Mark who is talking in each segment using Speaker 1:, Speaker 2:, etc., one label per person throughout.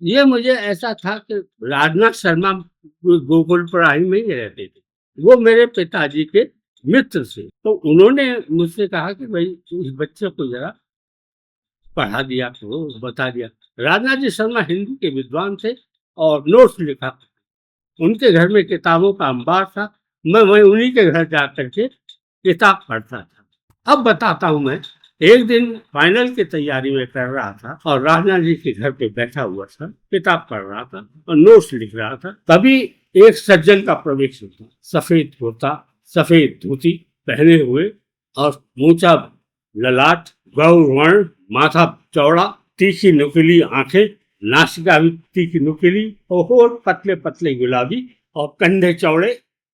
Speaker 1: ये मुझे ऐसा था कि राजनाथ शर्मा गोकुलपुराही में ही रहते थे। वो मेरे पिताजी के मित्र थे। तो उन्होंने मुझसे कहा कि भाई इस बच्चे को जरा पढ़ा दिया करो, बता दिया। राजनाथ जी शर्मा हिंदी के विद्वान थे और नोट्स लिखा। उनके घर में किताबों का अंबार था। मैं वहीं उन्हीं के घर जा करके किताब पढ़ता था। अब बताता हूँ मैं। एक दिन फाइनल की तैयारी में कर रहा था और राजनाथ जी के घर पे बैठा हुआ था, किताब पढ़ रहा था और नोट्स लिख रहा था। तभी एक सज्जन का प्रवेश हुआ। सफेद कुर्ता, सफेद धोती पहने हुए और ऊंचा ललाट, गौर, माथा चौड़ा, तीखी नुकीली आंखें, नासिका भी तीखी नुकीली और होठ पतले पतले गुलाबी और कंधे चौड़े,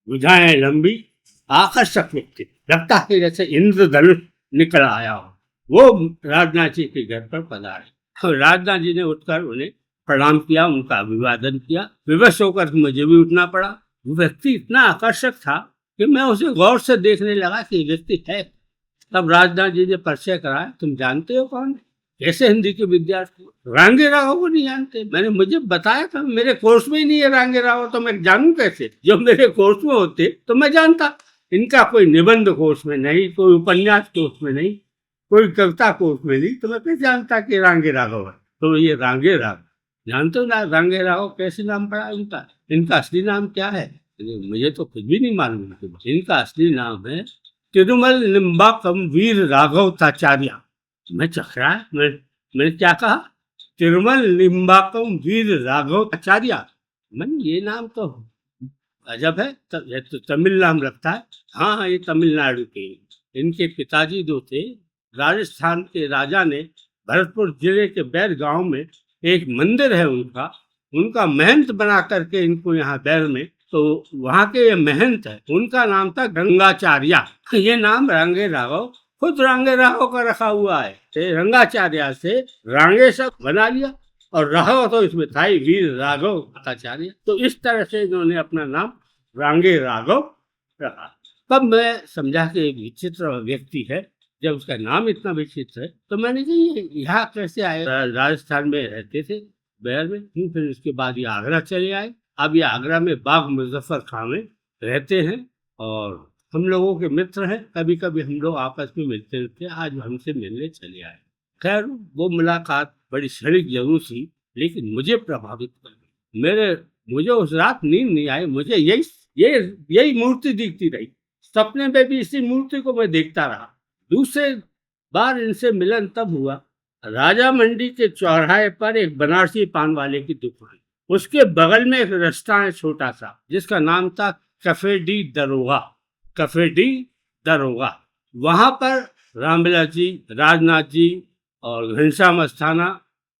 Speaker 1: भुजाएं लंबी, आकर्षक व्यक्ति। लगता है जैसे इंद्रधनुष निकल आया हो। वो राजनाथ जी के घर पर पधारे। राजनाथ जी ने उठकर उन्हें प्रणाम किया, उनका अभिवादन किया। विवश होकर मुझे भी उठना पड़ा। वो व्यक्ति इतना आकर्षक था कि मैं उसे गौर से देखने लगा कि व्यक्ति है। तब राजनाथ जी ने परिचय कराया, तुम जानते हो कौन है? कैसे हिंदी के विद्यार्थी रांगे राव को नहीं जानते? मैंने मुझे बताया था, मेरे कोर्स में ही नहीं है रांगे राव, तो मैं जानूं कैसे? जो मेरे कोर्स में होते तो मैं जानता। इनका कोई निबंध कोर्स में नहीं, कोई उपन्यास कोर्स में नहीं, कोई कविता कोर्स में नहीं, तो मैं कैसे जानता कि रांगे राघव है? तो ये रांगे राघव जानते हो ना? रांगे राघव कैसे नाम पड़ा इनका? इनका असली नाम क्या है? मुझे तो कुछ भी नहीं मालूम। इनका असली नाम है तिरुमल निम्बाकम वीर राघवताचार्य। मैं चकरा, मैंने क्या कहा? तिरुमल निम्बाकम वीर राघवताचार्य। मैंने ये नाम तो अजब है, ये तो तमिल नाम लगता है। हाँ, ये तमिलनाडु के। इनके पिताजी जो थे, राजस्थान के राजा ने भरतपुर जिले के बैर गांव में एक मंदिर है उनका, उनका महंत बना करके इनको यहाँ बैर में, तो वहाँ के ये महंत है, उनका नाम था गंगाचार्य। ये नाम रांगे राघव, खुद रांगे राघव का रखा हुआ है। रंगाचार्य से रांगे सब बना लिया और राघव तो इसमें था ही, वीर राघव आचार्य। तो इस तरह से इन्होंने अपना नाम रांगे राघव रखा। तब मैं समझा कि एक विचित्र व्यक्ति है। जब उसका नाम इतना विचित्र है तो मैंने कहा ये यहाँ कैसे आए? राजस्थान में रहते थे बैर में, फिर उसके बाद ये आगरा चले आए। अब ये आगरा में बाग मुजफ्फर खां में रहते हैं और हम लोगों के मित्र हैं। कभी कभी हम लोग आपस में मिलते रहते हैं। आज हमसे मिलने चले आए। खैर, वो मुलाकात बड़ी क्षणिक जरूर थी, लेकिन मुझे प्रभावित कर गई। मुझे उस रात नींद नहीं आई। मुझे यही मूर्ति दिखती रही। सपने में भी इसी मूर्ति को मैं देखता रहा। दूसरे बार इनसे मिलन तब हुआ, राजा मंडी के चौराहे पर एक बनारसी पान वाले की दुकान, उसके बगल में एक रेस्टोरेंट है छोटा सा, जिसका नाम था कैफे डी दरोगा। कैफे डी दरोगा। वहां पर रामविलास जी, राजनाथ जी और घनश्याम अस्थाना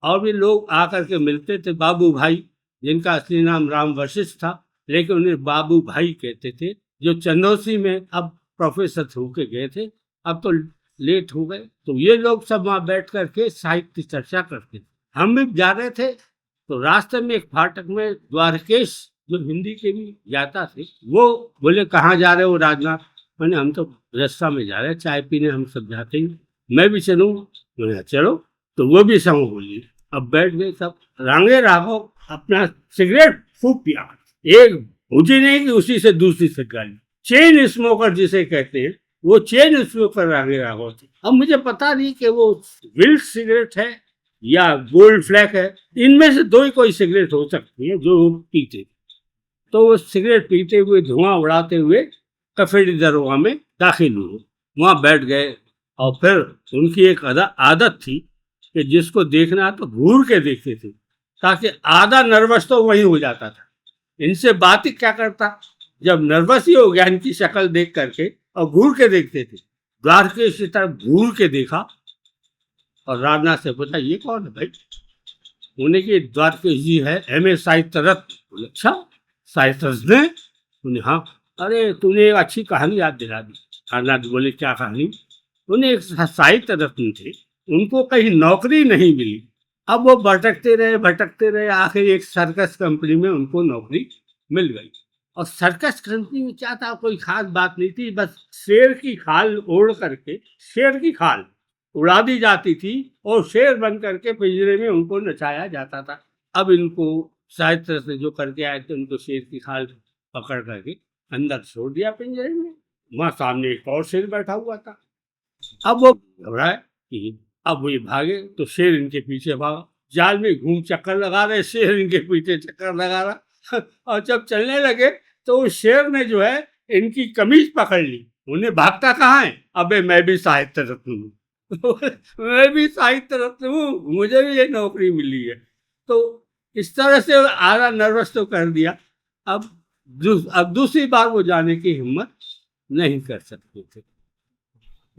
Speaker 1: और भी लोग आकर के मिलते थे। बाबू भाई, जिनका असली नाम राम वशिष्ठ था, लेकिन उन्हें बाबू भाई कहते थे, जो चंदौसी में अब प्रोफेसर होके गए थे। अब तो लेट हो गए। तो ये लोग सब वहां बैठ करके साहित्य चर्चा करते थे। हम भी जा रहे थे तो रास्ते में एक फाटक में द्वारकेश, जो हिंदी के भी ज्ञाता थे, वो बोले कहाँ जा रहे हो राजनाथ? मैंने हम तो रास्ता में जा रहे हैं, चाय पीने हम सब जाते ही, मैं भी चलूँ? मैंने चलो। तो वो भी संग बोली। अब बैठ गए सब। रांगे राघव अपना सिगरेट फूक पिया। एक भूजी नहीं कि उसी से दूसरी से गाली। चेन स्मोकर जिसे कहते हैं, वो चेन स्मोकर रांगे राघव थे। अब मुझे पता नहीं कि वो विल्क सिगरेट है या गोल्ड फ्लैग है। इनमें से दो ही कोई सिगरेट हो सकती है जो पीते। तो वो सिगरेट पीते हुए, धुआं उड़ाते हुए कैफे डी दरोगा में दाखिल हुए। वहां बैठ गए और फिर उनकी एक आदत थी कि जिसको देखना तो घूर के देखते थे, ताकि आधा नर्वस तो वही हो जाता था। इनसे बात ही क्या करता, जब नर्वस ही हो गया इनकी शक्ल देख करके, और घूर के देखते थे। द्वार के इसी तरफ घूर के देखा और राजनाथ से पूछा, ये कौन है भाई? उन्हें की द्वारकेश जी है, एम ए साहित्य रत्न। अच्छा, साहित्य रत्न? उन्हें हाँ। अरे तूने एक अच्छी कहानी याद दिला दी। राजनाथ बोले, क्या कहानी? उन्हें एक साहित्य रत्न थे, उनको कहीं नौकरी नहीं मिली। अब वो भटकते रहे, आखिर एक सर्कस कंपनी में उनको नौकरी मिल गई। और सर्कस कंपनी में क्या था, कोई खास बात नहीं थी, बस शेर की खाल ओढ़ करके शेर की खाल उड़ा दी जाती थी और शेर बन करके पिंजरे में उनको नचाया जाता था। अब इनको शायद तरह से जो करके आए थे उनको शेर की खाल पकड़ करके अंदर छोड़ दिया पिंजरे में। वहां सामने एक और शेर बैठा हुआ था। अब वो घबराए कि अब वो ये भागे तो शेर इनके पीछे भागा। जाल में घूम चक्कर लगा रहे, शेर इनके पीछे चक्कर लगा रहा और जब चलने लगे तो उस शेर ने जो है इनकी कमीज पकड़ ली। उन्हें भागता कहाँ है? अबे मैं भी साहित्य रत्न हूँ मैं भी साहित्य रत्न हूँ, मुझे भी ये नौकरी मिली है। तो इस तरह से आधा नर्वस तो कर दिया। अब अब दूसरी बार वो जाने की हिम्मत नहीं कर सकते थे।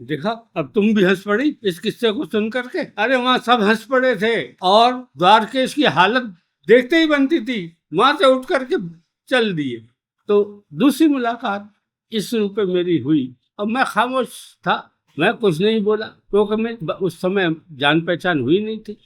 Speaker 1: देखा, अब तुम भी हंस पड़ी इस किस्से को सुन करके। अरे वहां सब हंस पड़े थे और द्वारकेश की हालत देखते ही बनती थी, वहां से उठ करके चल दिए। तो दूसरी मुलाकात इस रूप में मेरी हुई और मैं खामोश था, मैं कुछ नहीं बोला क्योंकि मैं उस समय जान पहचान हुई नहीं थी।